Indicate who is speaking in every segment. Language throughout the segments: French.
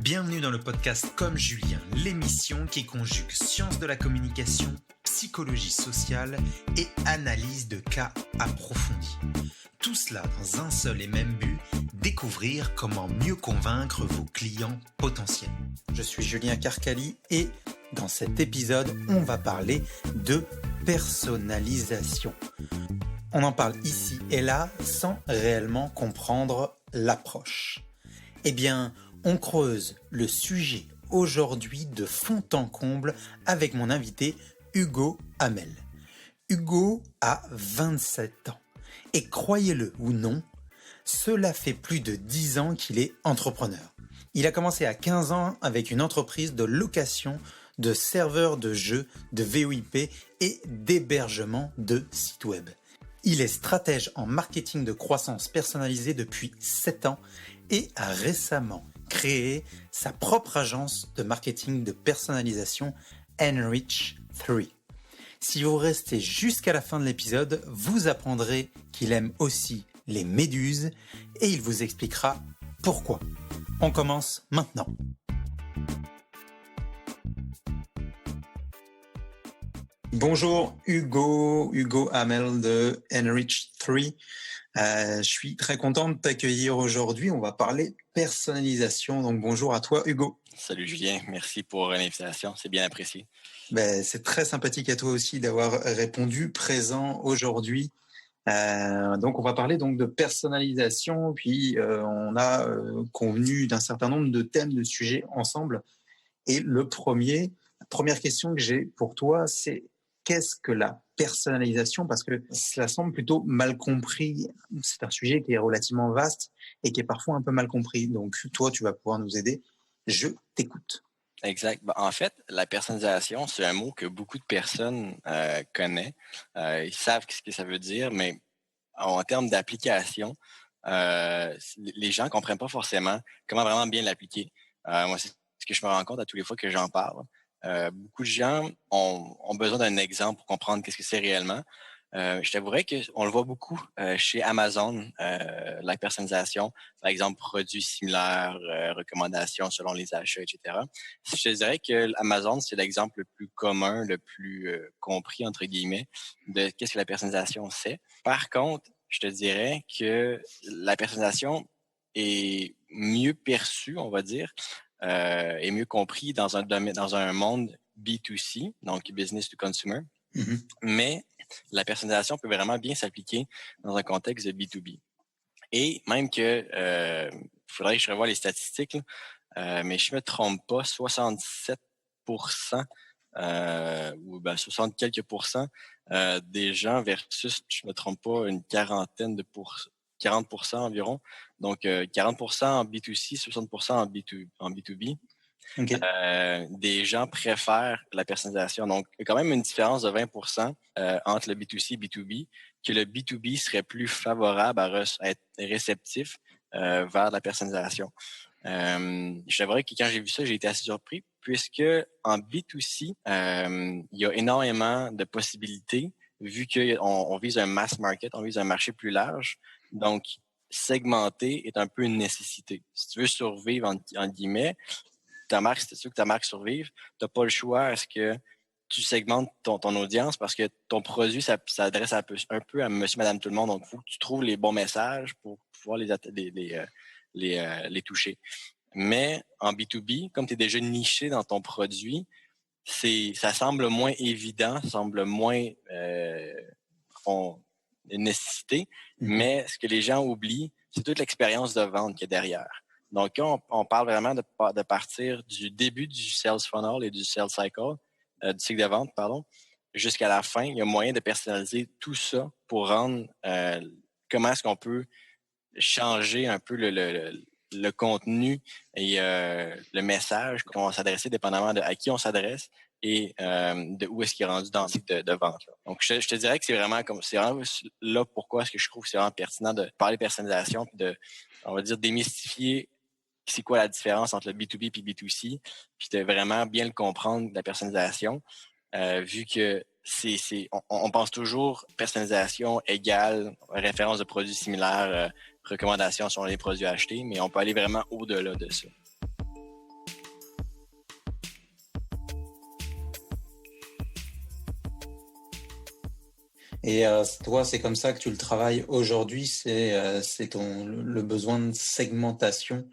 Speaker 1: Bienvenue dans le podcast Comme Julien, l'émission qui conjugue sciences de la communication, psychologie sociale et analyse de cas approfondis. Tout cela dans un seul et même but, découvrir comment mieux convaincre vos clients potentiels. Je suis Julien Carcali et dans cet épisode, on va parler de personnalisation. On en parle ici et là sans réellement comprendre l'approche. Eh bien, on creuse le sujet aujourd'hui de fond en comble avec mon invité Hugo Hamel. Hugo a 27 ans et croyez-le ou non, cela fait plus de 10 ans qu'il est entrepreneur. Il a commencé à 15 ans avec une entreprise de location de serveurs de jeux, de VoIP et d'hébergement de sites web. Il est stratège en marketing de croissance personnalisée depuis 7 ans et a récemment créé sa propre agence de marketing de personnalisation Enrich3. Si vous restez jusqu'à la fin de l'épisode, vous apprendrez qu'il aime aussi les méduses et il vous expliquera pourquoi. On commence maintenant. Bonjour Hugo Hamel de Enrich3. Je suis très content de t'accueillir aujourd'hui. On va parler personnalisation. Donc bonjour à toi Hugo.
Speaker 2: Salut Julien, merci pour l'invitation, c'est bien apprécié.
Speaker 1: C'est très sympathique à toi aussi d'avoir répondu présent aujourd'hui. Donc on va parler donc de personnalisation, puis on a convenu d'un certain nombre de thèmes, de sujets ensemble. Et la première question que j'ai pour toi, c'est qu'est-ce que la personnalisation? Parce que cela semble plutôt mal compris. C'est un sujet qui est relativement vaste et qui est parfois un peu mal compris. Donc, toi, tu vas pouvoir nous aider. Je t'écoute.
Speaker 2: Exact. En fait, la personnalisation, c'est un mot que beaucoup de personnes connaissent. Ils savent ce que ça veut dire, mais en termes d'application, les gens comprennent pas forcément comment vraiment bien l'appliquer. Moi, c'est ce que je me rends compte à tous les fois que j'en parle. Beaucoup de gens ont besoin d'un exemple pour comprendre qu'est-ce que c'est réellement. Je t'avouerais qu'on le voit beaucoup chez Amazon, la personnalisation, par exemple, produits similaires, recommandations selon les achats, etc. Je te dirais que Amazon, c'est l'exemple le plus commun, le plus compris, entre guillemets, de qu'est-ce que la personnalisation c'est. Par contre, je te dirais que la personnalisation est mieux perçue, on va dire, est mieux compris dans un monde B2C, donc business to consumer. Mm-hmm. Mais la personnalisation peut vraiment bien s'appliquer dans un contexte de B2B. Et même que, faudrait que je revoie les statistiques, mais je me trompe pas, 67% ou 60 quelques pourcents des gens versus, je me trompe pas, une quarantaine de 40% environ. Donc, 40% en B2C, 60% en B2B. Okay. Des gens préfèrent la personnalisation. Donc, il y a quand même une différence de 20% entre le B2C et B2B, que le B2B serait plus favorable à être réceptif vers la personnalisation. Je t'avouerais que quand j'ai vu ça, j'ai été assez surpris, puisque en B2C, il y a énormément de possibilités, vu qu'on vise un mass market, on vise un marché plus large. Donc, segmenter est un peu une nécessité. Si tu veux survivre, en guillemets, c'est sûr que ta marque survive, t'as pas le choix. Est-ce que tu segmentes ton audience parce que ton produit s'adresse un peu à monsieur, madame, tout le monde. Donc, il faut que tu trouves les bons messages pour pouvoir les toucher. Mais en B2B, comme tu es déjà niché dans ton produit, ça semble moins évident, semble moins une nécessité. Mais ce que les gens oublient, c'est toute l'expérience de vente qu'il y a derrière. Donc, on parle vraiment de partir du début du sales funnel et du sales cycle, du cycle de vente, jusqu'à la fin. Il y a moyen de personnaliser tout ça pour rendre comment est-ce qu'on peut changer un peu le contenu et le message qu'on va s'adresser, dépendamment à qui on s'adresse et de où est-ce qu'il est rendu dans le cycle de vente. Là. Donc, je te dirais que c'est vraiment là pourquoi est-ce que je trouve que c'est vraiment pertinent de parler personnalisation puis on va dire, démystifier c'est quoi la différence entre le B2B et B2C, puis de vraiment bien le comprendre, la personnalisation, vu que on pense toujours personnalisation égale référence de produits similaires, recommandations sur les produits achetés, mais on peut aller vraiment au-delà de ça.
Speaker 1: Et toi, c'est comme ça que tu le travailles aujourd'hui, c'est le besoin de segmentation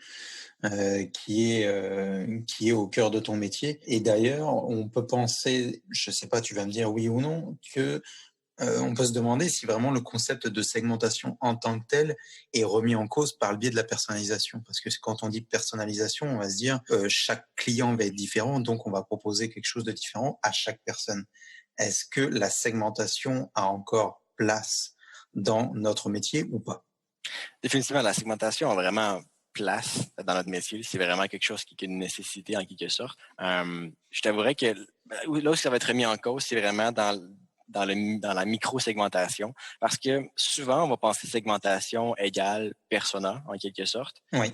Speaker 1: qui est au cœur de ton métier. Et d'ailleurs, on peut penser, je sais pas, tu vas me dire oui ou non, que on peut se demander si vraiment le concept de segmentation en tant que tel est remis en cause par le biais de la personnalisation. Parce que quand on dit personnalisation, on va se dire chaque client va être différent, donc on va proposer quelque chose de différent à chaque personne. Est-ce que la segmentation a encore place dans notre métier ou pas?
Speaker 2: Définitivement, la segmentation a vraiment place dans notre métier. C'est vraiment quelque chose qui est une nécessité en quelque sorte. Je t'avouerais que là où ça va être mis en cause, c'est vraiment dans la micro-segmentation. Parce que souvent, on va penser segmentation égale persona, en quelque sorte.
Speaker 1: Oui.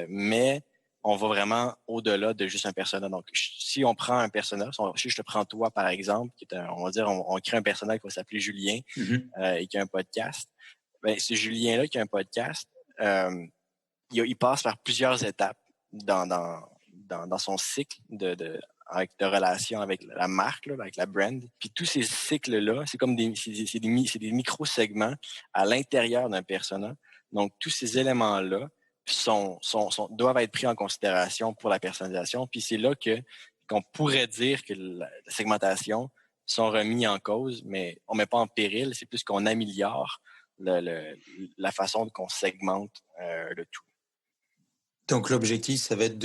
Speaker 2: Mais on va vraiment au-delà de juste un persona. Donc, si on prend un persona, si je te prends toi, par exemple, on va dire, on crée un persona qui va s'appeler Julien et qui a un podcast. Ben, ce Julien-là qui a un podcast, il passe par plusieurs étapes dans son cycle de relation avec la marque, là, avec la brand. Puis tous ces cycles-là, c'est comme c'est des micro-segments à l'intérieur d'un persona. Donc, tous ces éléments-là doivent être pris en considération pour la personnalisation. Puis c'est là qu'on pourrait dire que la segmentation sont remis en cause, mais on met pas en péril, c'est plus qu'on améliore la façon qu'on segmente le tout.
Speaker 1: Donc l'objectif, ça va être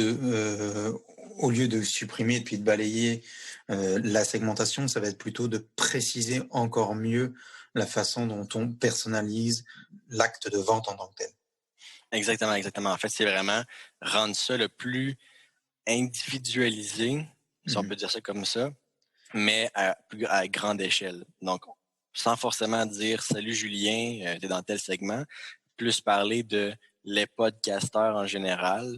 Speaker 1: au lieu de supprimer et puis de balayer la segmentation, ça va être plutôt de préciser encore mieux la façon dont on personnalise l'acte de vente en tant que tel.
Speaker 2: Exactement, exactement. En fait, c'est vraiment rendre ça le plus individualisé, si on peut dire ça comme ça, mais à grande échelle. Donc, sans forcément dire « Salut Julien, t'es dans tel segment », plus parler de les podcasteurs en général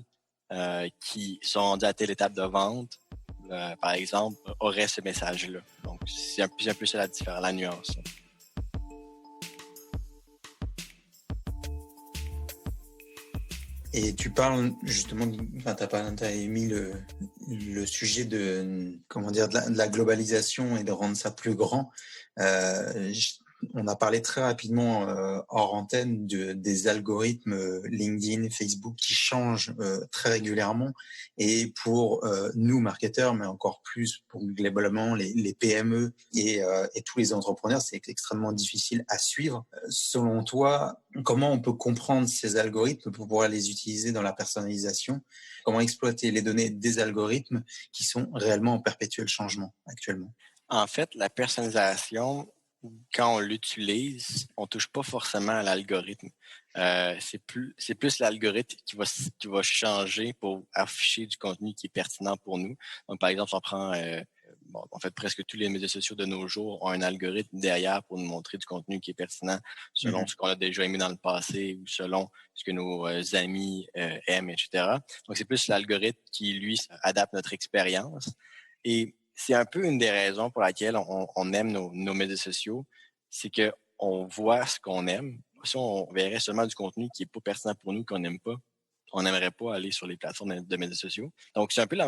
Speaker 2: qui sont rendus à telle étape de vente, par exemple, auraient ce message-là. Donc, c'est un peu ça la nuance.
Speaker 1: Et tu parles justement, t'as émis le sujet de comment dire de la globalisation et de rendre ça plus grand. On a parlé très rapidement hors antenne des algorithmes LinkedIn, Facebook qui changent très régulièrement. Et pour nous marketeurs, mais encore plus pour globalement les PME et tous les entrepreneurs, c'est extrêmement difficile à suivre. Selon toi, comment on peut comprendre ces algorithmes pour pouvoir les utiliser dans la personnalisation? Comment exploiter les données des algorithmes qui sont réellement en perpétuel changement actuellement?
Speaker 2: En fait, la personnalisation, quand on l'utilise, on touche pas forcément à l'algorithme. C'est plus l'algorithme qui va changer pour afficher du contenu qui est pertinent pour nous. Donc, par exemple, si on prend en fait, presque tous les médias sociaux de nos jours ont un algorithme derrière pour nous montrer du contenu qui est pertinent selon ce qu'on a déjà aimé dans le passé ou selon ce que nos amis aiment, etc. Donc, c'est plus l'algorithme qui, lui, adapte notre expérience. Et c'est un peu une des raisons pour laquelle on aime nos médias sociaux, c'est que on voit ce qu'on aime. Si on verrait seulement du contenu qui est pas pertinent pour nous, qu'on n'aime pas, on n'aimerait pas aller sur les plateformes de médias sociaux. Donc, c'est un peu la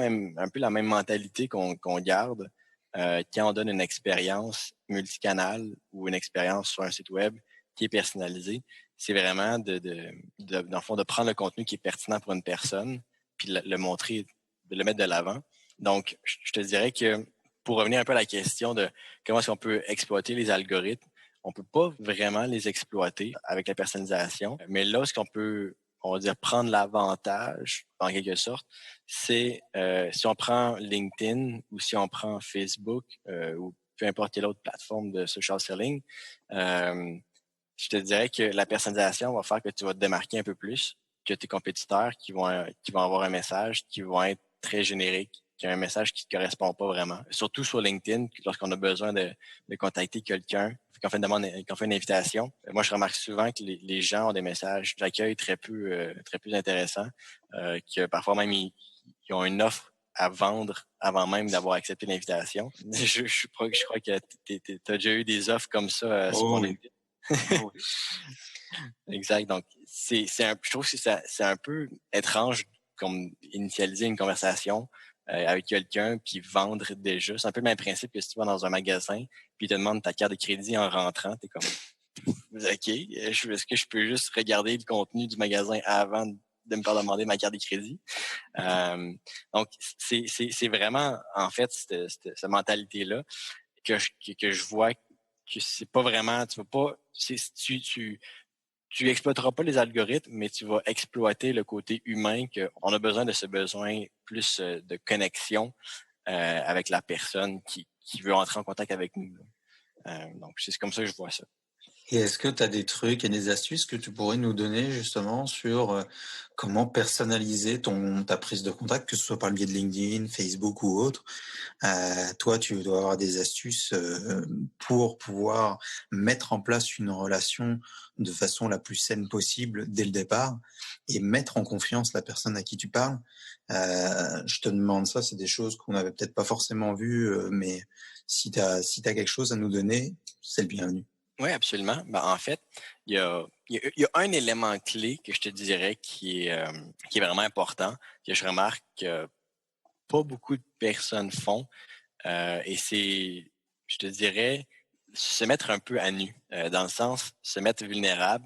Speaker 2: même mentalité qu'on garde quand on donne une expérience multicanale ou une expérience sur un site web qui est personnalisée. C'est vraiment dans le fond, de prendre le contenu qui est pertinent pour une personne, puis le montrer, de le mettre de l'avant. Donc, je te dirais que pour revenir un peu à la question de comment est-ce qu'on peut exploiter les algorithmes, on peut pas vraiment les exploiter avec la personnalisation. Mais là, ce qu'on peut, on va dire, prendre l'avantage, en quelque sorte, c'est si on prend LinkedIn ou si on prend Facebook ou peu importe quelle autre plateforme de social selling, je te dirais que la personnalisation va faire que tu vas te démarquer un peu plus que tes compétiteurs qui vont avoir un message qui vont être très générique, qui a un message qui ne correspond pas vraiment. Surtout sur LinkedIn, lorsqu'on a besoin de contacter quelqu'un, qu'on fait une invitation. Moi, je remarque souvent que les gens ont des messages d'accueil très peu intéressants, que parfois même ils ont une offre à vendre avant même d'avoir accepté l'invitation. Je crois que tu as déjà eu des offres comme ça sur LinkedIn.
Speaker 1: Oh oui.
Speaker 2: Exact. Donc, je trouve que c'est un peu étrange comme initialiser une conversation avec quelqu'un puis vendre déjà. C'est un peu le même principe que si tu vas dans un magasin puis ils te demandent ta carte de crédit en rentrant, t'es comme OK, est-ce que je peux juste regarder le contenu du magasin avant de me faire demander ma carte de crédit? Donc, c'est vraiment, en fait, cette mentalité-là que je vois que c'est pas vraiment, tu vas pas, tu exploiteras pas les algorithmes, mais tu vas exploiter le côté humain qu'on a besoin de ce besoin plus de connexion avec la personne qui veut entrer en contact avec nous. Donc, c'est comme ça que je vois ça.
Speaker 1: Et est-ce que tu as des trucs et des astuces que tu pourrais nous donner justement sur comment personnaliser ta prise de contact, que ce soit par le biais de LinkedIn, Facebook ou autre? Toi, tu dois avoir des astuces pour pouvoir mettre en place une relation de façon la plus saine possible dès le départ et mettre en confiance la personne à qui tu parles. Je te demande ça, c'est des choses qu'on n'avait peut-être pas forcément vues, mais si tu as quelque chose à nous donner, c'est le bienvenu.
Speaker 2: Oui, absolument. Ben, en fait, il y a un élément clé que je te dirais qui est vraiment important, que je remarque que pas beaucoup de personnes font, et c'est, je te dirais, se mettre un peu à nu, dans le sens, se mettre vulnérable,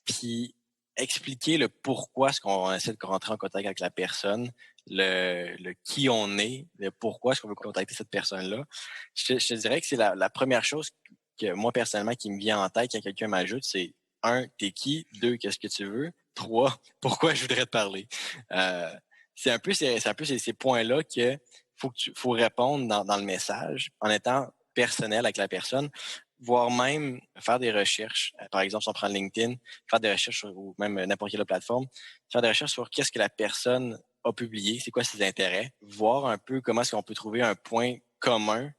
Speaker 2: puis expliquer le pourquoi est-ce qu'on essaie de rentrer en contact avec la personne, le qui on est, le pourquoi est-ce qu'on veut contacter cette personne-là. Je te dirais que c'est la première chose que moi, personnellement, qui me vient en tête quand quelqu'un m'ajoute, c'est un, t'es qui? Deux, qu'est-ce que tu veux? Trois, pourquoi je voudrais te parler? Euh, c'est un peu ces points-là que faut répondre dans le message en étant personnel avec la personne, voire même faire des recherches. Par exemple, si on prend LinkedIn, faire des recherches ou même n'importe quelle plateforme, faire des recherches sur qu'est-ce que la personne a publié, c'est quoi ses intérêts, voir un peu comment est-ce qu'on peut trouver un point commun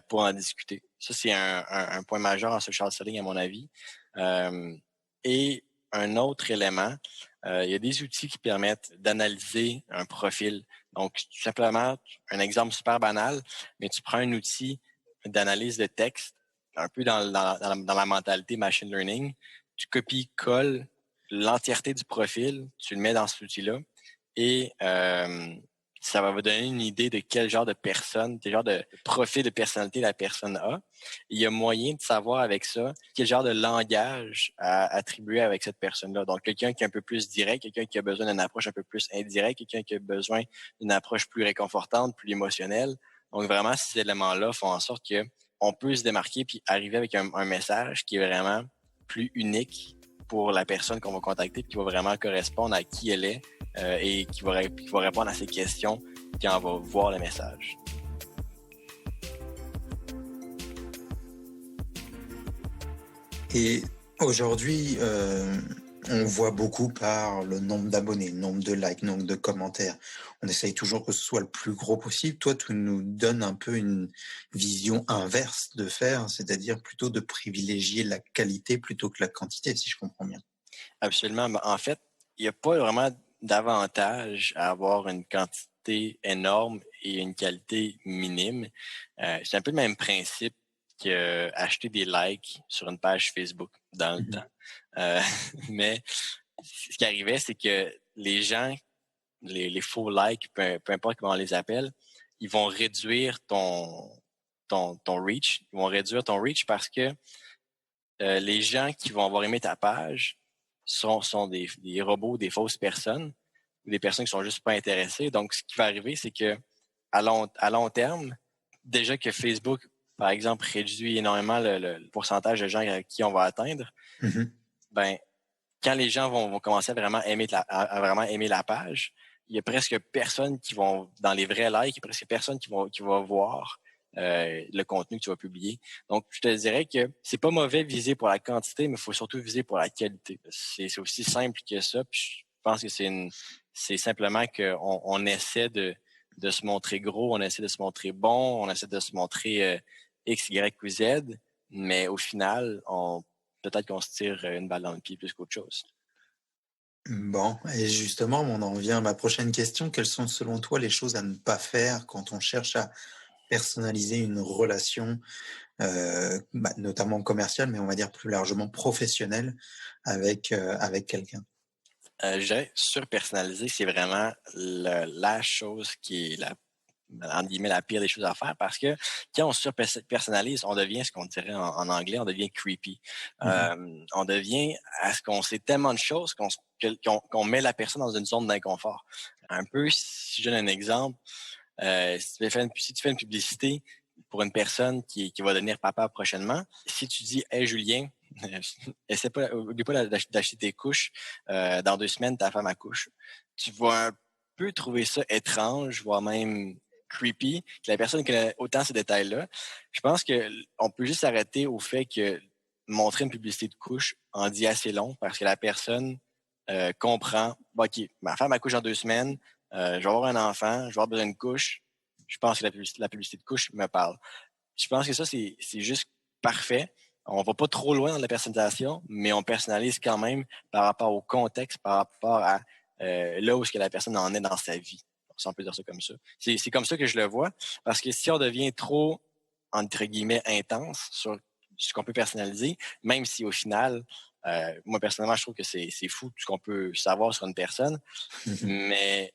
Speaker 2: pour en discuter. Ça, c'est un point majeur en social selling, à mon avis. Et un autre élément, il y a des outils qui permettent d'analyser un profil. Donc, tout simplement, un exemple super banal, mais tu prends un outil d'analyse de texte, un peu dans la mentalité machine learning, tu copies-colles l'entièreté du profil, tu le mets dans cet outil-là et ça va vous donner une idée de quel genre de personne, quel genre de profil de personnalité la personne a. Il y a moyen de savoir avec ça quel genre de langage à attribuer avec cette personne-là. Donc, quelqu'un qui est un peu plus direct, quelqu'un qui a besoin d'une approche un peu plus indirecte, quelqu'un qui a besoin d'une approche plus réconfortante, plus émotionnelle. Donc, vraiment, ces éléments-là font en sorte que on peut se démarquer puis arriver avec un message qui est vraiment plus unique pour la personne qu'on va contacter, qui va vraiment correspondre à qui elle est et qui va répondre à ses questions quand on va voir le message.
Speaker 1: Et aujourd'hui, on voit beaucoup par le nombre d'abonnés, nombre de likes, nombre de commentaires. On essaye toujours que ce soit le plus gros possible. Toi, tu nous donnes un peu une vision inverse de faire, c'est-à-dire plutôt de privilégier la qualité plutôt que la quantité, si je comprends bien.
Speaker 2: Absolument. En fait, il n'y a pas vraiment d'avantage à avoir une quantité énorme et une qualité minime. C'est un peu le même principe que acheter des likes sur une page Facebook dans le temps. Mais ce qui arrivait, c'est que les gens, les faux likes, peu importe comment on les appelle, ils vont réduire ton reach. Ils vont réduire ton reach parce que les gens qui vont avoir aimé ta page sont des robots, des fausses personnes, ou des personnes qui sont juste pas intéressées. Donc, ce qui va arriver, c'est que à long terme, déjà que Facebook, par exemple, réduit énormément le pourcentage de gens à qui on va atteindre, ben, quand les gens vont commencer à vraiment aimer la page, il y a presque personne qui vont, dans les vrais likes, il y a presque personne qui va voir le contenu que tu vas publier. Donc, je te dirais que c'est pas mauvais viser pour la quantité, mais il faut surtout viser pour la qualité. C'est aussi simple que ça. Puis je pense que c'est simplement qu'on essaie de se montrer gros, on essaie de se montrer bon, on essaie de se montrer X, Y ou Z, mais au final, peut-être qu'on se tire une balle dans le pied plus qu'autre chose.
Speaker 1: Bon, et justement, on en vient à ma prochaine question. Quelles sont selon toi les choses à ne pas faire quand on cherche à personnaliser une relation, notamment commerciale, mais on va dire plus largement professionnelle avec quelqu'un?
Speaker 2: Je dirais surpersonnaliser, c'est vraiment la chose qui est entre guillemets, la pire des choses à faire parce que quand on surpersonnalise, on devient ce qu'on dirait en anglais, on devient creepy. On devient à ce qu'on sait tellement de choses qu'on met la personne dans une zone d'inconfort. Un peu, si je donne un exemple, si tu fais une publicité pour une personne qui va devenir papa prochainement, si tu dis « Hey Julien, oublie pas d'acheter tes couches, dans 2 semaines, ta femme accouche », tu vas un peu trouver ça étrange, voire même creepy, que la personne connaît autant ces détails-là. Je pense que on peut juste s'arrêter au fait que montrer une publicité de couche en dit assez long parce que la personne comprend, OK, ma femme accouche en 2 semaines, je vais avoir un enfant, je vais avoir besoin d'une couche. Je pense que la publicité de couche me parle. Je pense que ça, c'est juste parfait. On va pas trop loin dans la personnalisation, mais on personnalise quand même par rapport au contexte, par rapport à là où est-ce que la personne en est dans sa vie. Si on peut dire ça comme ça. C'est comme ça que je le vois. Parce que si on devient trop, entre guillemets, intense sur ce qu'on peut personnaliser, même si au final, moi personnellement, je trouve que c'est fou tout ce qu'on peut savoir sur une personne, mais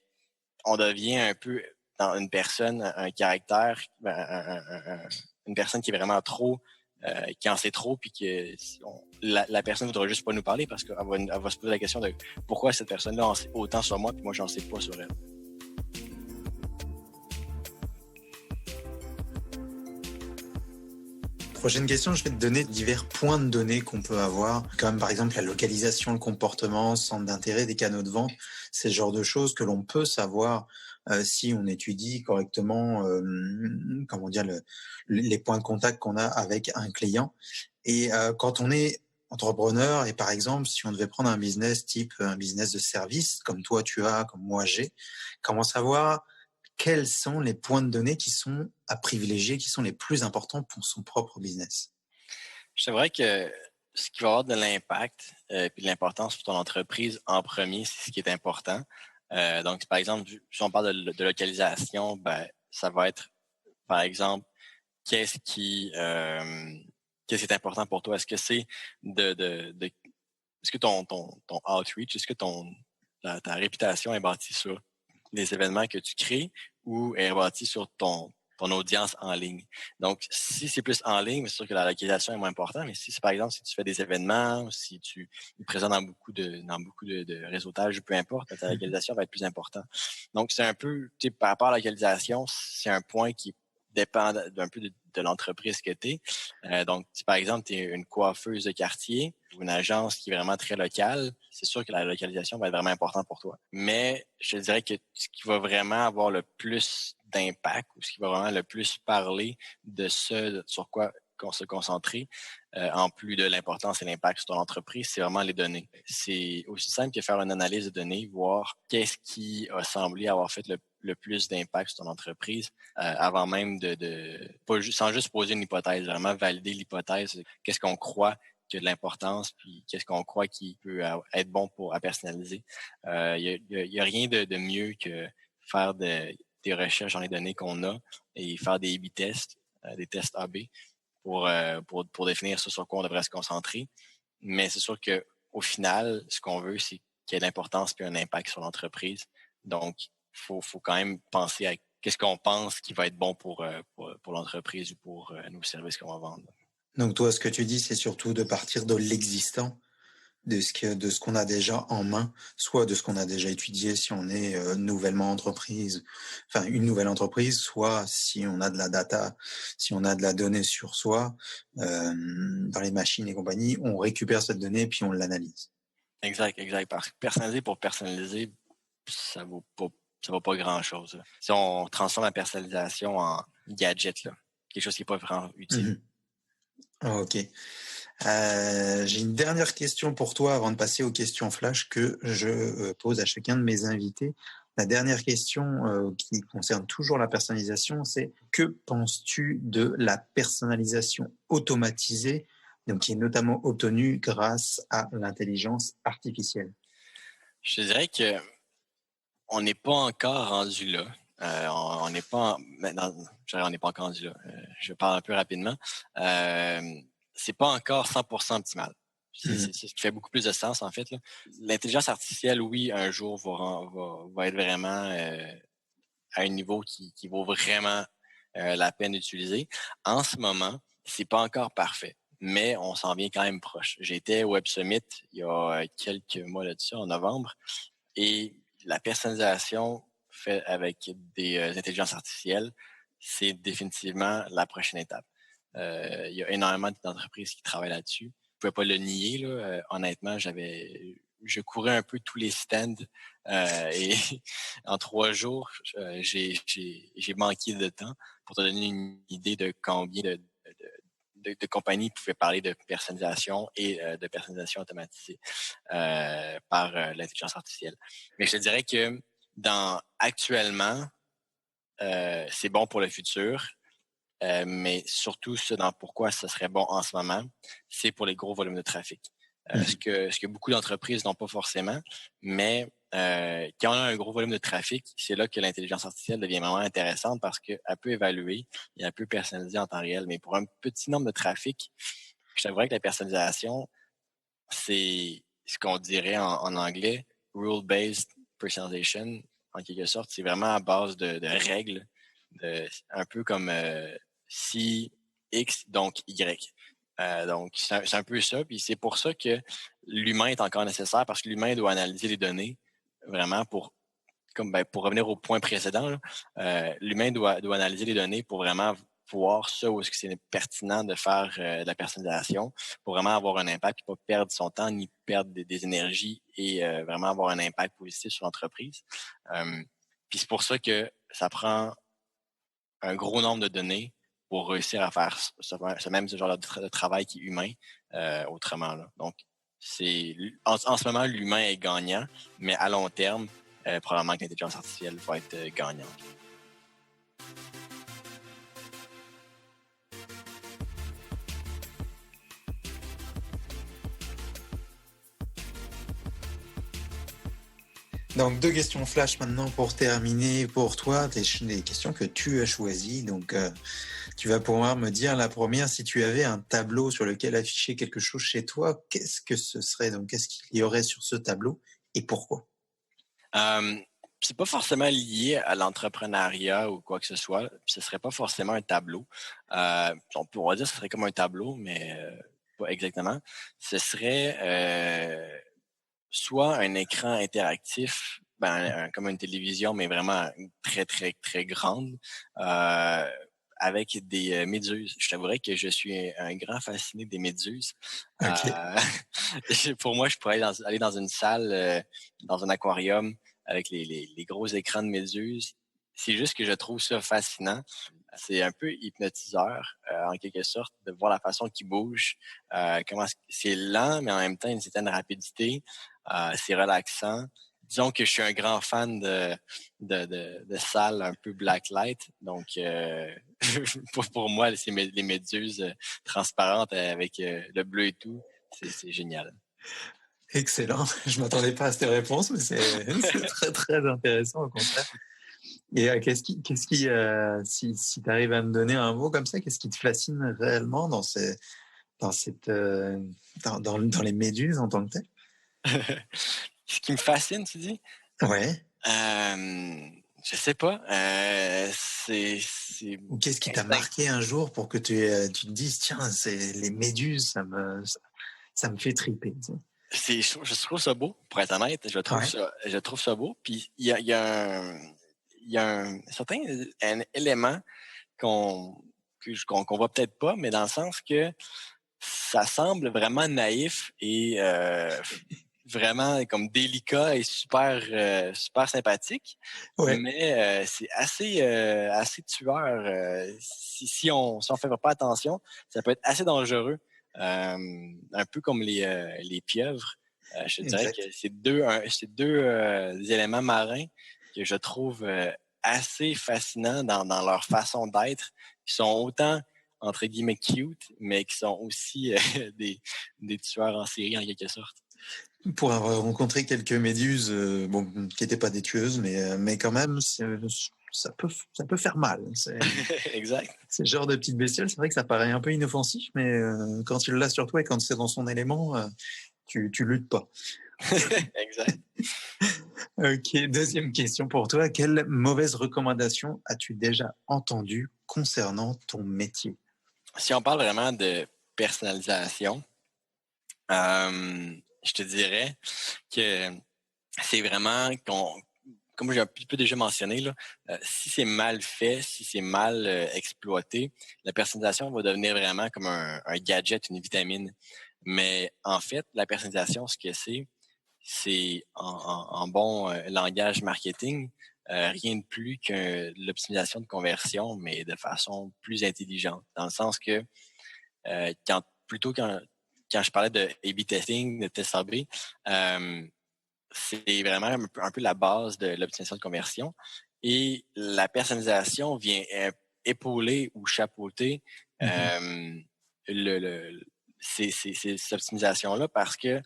Speaker 2: on devient un peu dans une personne, un caractère, une personne qui est vraiment trop, qui en sait trop, puis que la personne ne voudra juste pas nous parler parce qu'elle va se poser la question de pourquoi cette personne-là en sait autant sur moi, puis moi, j'en sais pas sur elle.
Speaker 1: Prochaine question, je vais te donner divers points de données qu'on peut avoir, comme par exemple la localisation, le comportement, centre d'intérêt des canaux de vente. C'est le genre de choses que l'on peut savoir si on étudie correctement les points de contact qu'on a avec un client. Et quand on est entrepreneur, et par exemple, si on devait prendre un business type un business de service, comme toi tu as, comme moi j'ai, comment savoir quels sont les points de données qui sont à privilégier, qui sont les plus importants pour son propre business?
Speaker 2: C'est vrai que ce qui va avoir de l'impact et de l'importance pour ton entreprise en premier, c'est ce qui est important. Donc, par exemple, si on parle de localisation, ben, ça va être, par exemple, qu'est-ce qui est important pour toi? Est-ce que c'est est-ce que ton outreach, est-ce que ta réputation est bâtie sur les événements que tu crées ou est bâtie sur ton audience en ligne? Donc, si c'est plus en ligne, c'est sûr que la localisation est moins importante, mais si c'est par exemple, si tu fais des événements, si tu es présent dans beaucoup de réseautage, peu importe, ta localisation va être plus importante. Donc, c'est un peu, tu sais, par rapport à la localisation, c'est un point qui dépend d'un peu de l'entreprise que tu es. Donc, si par exemple, tu es une coiffeuse de quartier ou une agence qui est vraiment très locale, c'est sûr que la localisation va être vraiment importante pour toi. Mais je te dirais que ce qui va vraiment avoir le plus d'impact ou ce qui va vraiment le plus parler de ce sur quoi qu'on se concentrer, en plus de l'importance et l'impact sur ton entreprise, c'est vraiment les données. C'est aussi simple que faire une analyse de données, voir qu'est-ce qui a semblé avoir fait le plus d'impact sur ton entreprise avant même sans juste poser une hypothèse, vraiment valider l'hypothèse, qu'est-ce qu'on croit qui a de l'importance, puis qu'est-ce qu'on croit qui peut être bon à personnaliser. Il y a rien de mieux que faire des recherches dans les données qu'on a et faire des A/B tests, des tests A/B pour définir ce sur quoi on devrait se concentrer. Mais c'est sûr que au final, ce qu'on veut, c'est qu'il y ait de l'importance et un impact sur l'entreprise. Donc, faut quand même penser à qu'est-ce qu'on pense qui va être bon pour l'entreprise ou pour nos services qu'on va vendre.
Speaker 1: Donc toi, ce que tu dis, c'est surtout de partir de l'existant, de ce qu'on a déjà en main, soit de ce qu'on a déjà étudié si on est nouvellement entreprise, enfin une nouvelle entreprise, soit si on a de la data, si on a de la donnée sur soi, dans les machines et compagnie, on récupère cette donnée puis on l'analyse.
Speaker 2: Exact. Parce que personnaliser pour personnaliser, ça vaut pas grand-chose. Si on transforme la personnalisation en gadget, là, quelque chose qui n'est pas vraiment utile.
Speaker 1: Ok. J'ai une dernière question pour toi avant de passer aux questions flash que je pose à chacun de mes invités. La dernière question qui concerne toujours la personnalisation, c'est que penses-tu de la personnalisation automatisée, donc qui est notamment obtenue grâce à l'intelligence artificielle?
Speaker 2: Je dirais que on n'est pas encore rendu là. On n'est pas on n'est pas encore rendu là. Je parle un peu rapidement. C'est pas encore 100% optimal. C'est ce qui fait beaucoup plus de sens, en fait, là. L'intelligence artificielle, oui, un jour va être vraiment à un niveau qui vaut vraiment la peine d'utiliser. En ce moment, c'est pas encore parfait, mais on s'en vient quand même proche. J'étais au Web Summit il y a quelques mois là-dessus, en novembre, et la personnalisation faite avec des intelligences artificielles, c'est définitivement la prochaine étape. Il y a énormément d'entreprises qui travaillent là-dessus. Je ne pouvais pas le nier, là. Honnêtement, je courais un peu tous les stands et en 3 jours, j'ai manqué de temps pour te donner une idée de combien de compagnies pouvaient parler de personnalisation et de personnalisation automatisée par l'intelligence artificielle. Mais je te dirais que actuellement, c'est bon pour le futur. Mais surtout, pourquoi ce serait bon en ce moment, c'est pour les gros volumes de trafic. Ce que beaucoup d'entreprises n'ont pas forcément, mais quand on a un gros volume de trafic, c'est là que l'intelligence artificielle devient vraiment intéressante parce qu'elle peut évaluer et elle peut personnaliser en temps réel. Mais pour un petit nombre de trafic, je t'avouerais que la personnalisation, c'est ce qu'on dirait en anglais rule-based personalization. En quelque sorte, c'est vraiment à base de règles, un peu comme si X, donc Y. Donc, c'est un peu ça. Puis c'est pour ça que l'humain est encore nécessaire parce que l'humain doit analyser les données vraiment pour revenir au point précédent. L'humain doit analyser les données pour vraiment voir ça où est-ce que c'est pertinent de faire de la personnalisation pour vraiment avoir un impact, pas perdre son temps ni perdre des énergies et vraiment avoir un impact positif sur l'entreprise. Puis c'est pour ça que ça prend un gros nombre de données pour réussir à faire ce genre de travail qui est humain autrement. Là. Donc, en ce moment, l'humain est gagnant, mais à long terme, probablement que l'intelligence artificielle va être gagnante.
Speaker 1: Donc, 2 questions flash maintenant pour terminer pour toi, des questions que tu as choisies. Donc, tu vas pouvoir me dire la première, si tu avais un tableau sur lequel afficher quelque chose chez toi, qu'est-ce que ce serait? Donc, qu'est-ce qu'il y aurait sur ce tableau et pourquoi?
Speaker 2: C'est pas forcément lié à l'entrepreneuriat ou quoi que ce soit. Ce serait pas forcément un tableau. On pourrait dire que ce serait comme un tableau, mais pas exactement. Ce serait soit un écran interactif, comme une télévision, mais vraiment très, très, très grande, avec des méduses. Je t'avouerais que je suis un grand fasciné des méduses.
Speaker 1: Okay.
Speaker 2: Pour moi, je pourrais aller dans une salle, dans un aquarium, avec les gros écrans de méduses. C'est juste que je trouve ça fascinant. C'est un peu hypnotiseur, en quelque sorte, de voir la façon qu'ils bougent. C'est lent, mais en même temps, une certaine rapidité. C'est relaxant. Disons que je suis un grand fan de salles un peu blacklight. Donc, pour moi, c'est les méduses transparentes avec le bleu et tout. C'est génial.
Speaker 1: Excellent. Je m'attendais pas à cette réponse, mais c'est très, très intéressant au contraire. Et si tu arrives à me donner un mot comme ça, qu'est-ce qui te fascine réellement dans les méduses en tant que tel?
Speaker 2: Ce qui me fascine, tu dis?
Speaker 1: Ouais.
Speaker 2: Je sais pas.
Speaker 1: Ou qu'est-ce qui t'a marqué un jour pour que tu te dises, tiens, c'est les méduses, ça me fait triper. Tu sais.
Speaker 2: Je trouve ça beau, pour être honnête. Je trouve ça beau. Puis il y a un certain élément qu'on voit peut-être pas, mais dans le sens que ça semble vraiment naïf et vraiment comme délicat et super sympathique.
Speaker 1: Ouais.
Speaker 2: Mais c'est assez tueur. Si on fait pas attention, ça peut être assez dangereux. Un peu comme les pieuvres. Je te dirais que c'est deux éléments marins que je trouve assez fascinants dans leur façon d'être. Ils sont autant, entre guillemets, cute, mais qui sont aussi des tueurs en série, en quelque sorte.
Speaker 1: Pour avoir rencontré quelques méduses, qui n'étaient pas des tueuses, mais quand même, ça peut faire mal.
Speaker 2: Exact.
Speaker 1: C'est le genre de petite bestiole, c'est vrai que ça paraît un peu inoffensif, mais quand il l'a sur toi et quand c'est dans son élément, tu luttes pas.
Speaker 2: Exact.
Speaker 1: Ok, deuxième question pour toi. Quelle mauvaise recommandation as-tu déjà entendue concernant ton métier?
Speaker 2: Si on parle vraiment de personnalisation, je te dirais que c'est vraiment comme j'ai un petit peu déjà mentionné, là, si c'est mal fait, si c'est mal exploité, la personnalisation va devenir vraiment comme un gadget, une vitamine. Mais en fait, la personnalisation, ce que c'est en bon langage marketing, rien de plus que l'optimisation de conversion, mais de façon plus intelligente. Dans le sens que quand je parlais de A/B testing, de test A/B, c'est vraiment un peu la base de l'optimisation de conversion. Et la personnalisation vient épauler ou chapeauter ces optimisations-là parce que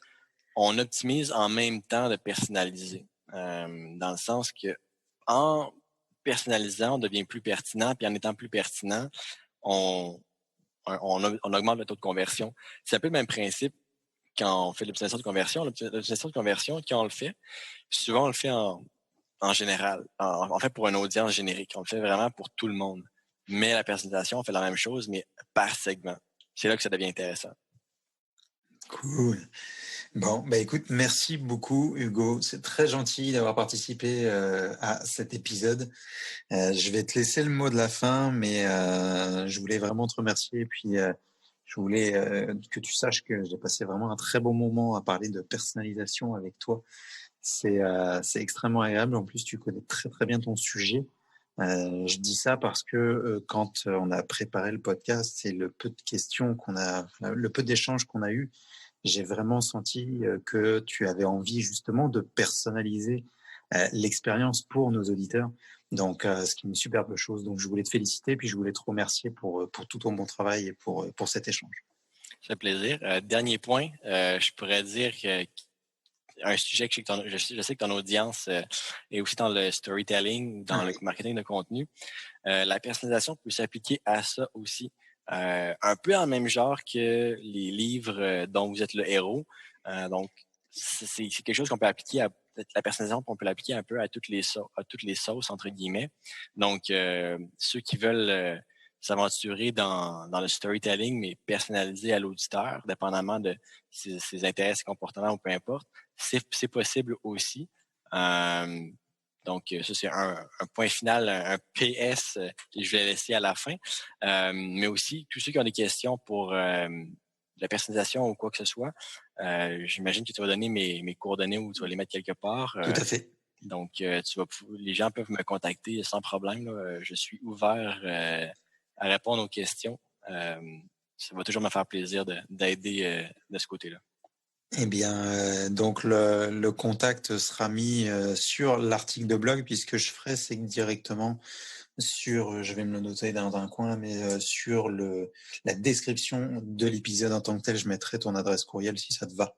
Speaker 2: on optimise en même temps de personnaliser. Dans le sens que en personnalisant, on devient plus pertinent, puis en étant plus pertinent, on augmente le taux de conversion. C'est un peu le même principe quand on fait l'optimisation de conversion. L'optimisation de conversion, quand on le fait, souvent on le fait en général. En fait, pour une audience générique. On le fait vraiment pour tout le monde. Mais la personnalisation, on fait la même chose, mais par segment. C'est là que ça devient intéressant.
Speaker 1: Cool. Bon, écoute, merci beaucoup Hugo. C'est très gentil d'avoir participé à cet épisode. Je vais te laisser le mot de la fin, mais je voulais vraiment te remercier. Et puis, je voulais que tu saches que j'ai passé vraiment un très bon moment à parler de personnalisation avec toi. C'est extrêmement agréable. En plus, tu connais très très bien ton sujet. Je dis ça parce que quand on a préparé le podcast et le peu de questions le peu d'échanges qu'on a eu, j'ai vraiment senti que tu avais envie justement de personnaliser l'expérience pour nos auditeurs. Donc, ce qui est une superbe chose. Donc, je voulais te féliciter, puis je voulais te remercier pour tout ton bon travail et pour cet échange.
Speaker 2: Ça fait plaisir. Dernier point, je pourrais dire que un sujet que je sais que ton audience est aussi dans le storytelling, dans le marketing de contenu. La personnalisation peut s'appliquer à ça aussi. Un peu en même genre que les livres dont vous êtes le héros. Donc, c'est quelque chose qu'on peut appliquer à la personnalisation, on peut l'appliquer un peu à toutes les sauces entre guillemets. Donc, ceux qui veulent s'aventurer dans le storytelling, mais personnalisé à l'auditeur, dépendamment de ses intérêts, ses comportements ou peu importe, c'est possible aussi. Donc, ça, c'est un point final, un PS que je vais laisser à la fin. Mais aussi, tous ceux qui ont des questions pour la personnalisation ou quoi que ce soit, j'imagine que tu vas donner mes coordonnées ou tu vas les mettre quelque part.
Speaker 1: Tout à fait.
Speaker 2: Donc, les gens peuvent me contacter sans problème. Là. Je suis ouvert à répondre aux questions. Ça va toujours me faire plaisir d'aider de ce côté-là.
Speaker 1: Eh bien, donc le contact sera mis sur l'article de blog, puis ce que je ferai, c'est que directement je vais me le noter dans un coin, mais sur la description de l'épisode en tant que tel, je mettrai ton adresse courriel si ça te va.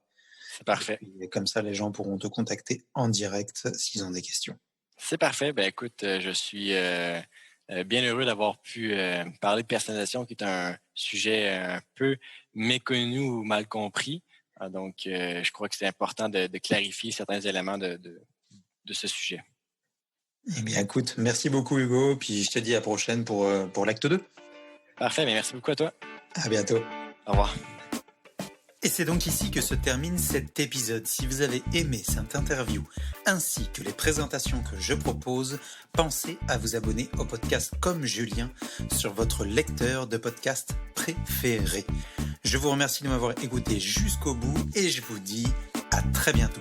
Speaker 2: C'est parfait.
Speaker 1: Et comme ça, les gens pourront te contacter en direct s'ils ont des questions.
Speaker 2: C'est parfait. Ben écoute, je suis bien heureux d'avoir pu parler de personnalisation, qui est un sujet un peu méconnu ou mal compris. Donc, je crois que c'est important de clarifier certains éléments de ce sujet.
Speaker 1: Eh bien, écoute, merci beaucoup Hugo, puis je te dis à la prochaine pour l'acte 2.
Speaker 2: Parfait, mais merci beaucoup à toi.
Speaker 1: À bientôt.
Speaker 2: Au revoir.
Speaker 1: Et c'est donc ici que se termine cet épisode. Si vous avez aimé cette interview ainsi que les présentations que je propose, pensez à vous abonner au podcast Comme Julien sur votre lecteur de podcast préféré. Je vous remercie de m'avoir écouté jusqu'au bout et je vous dis à très bientôt.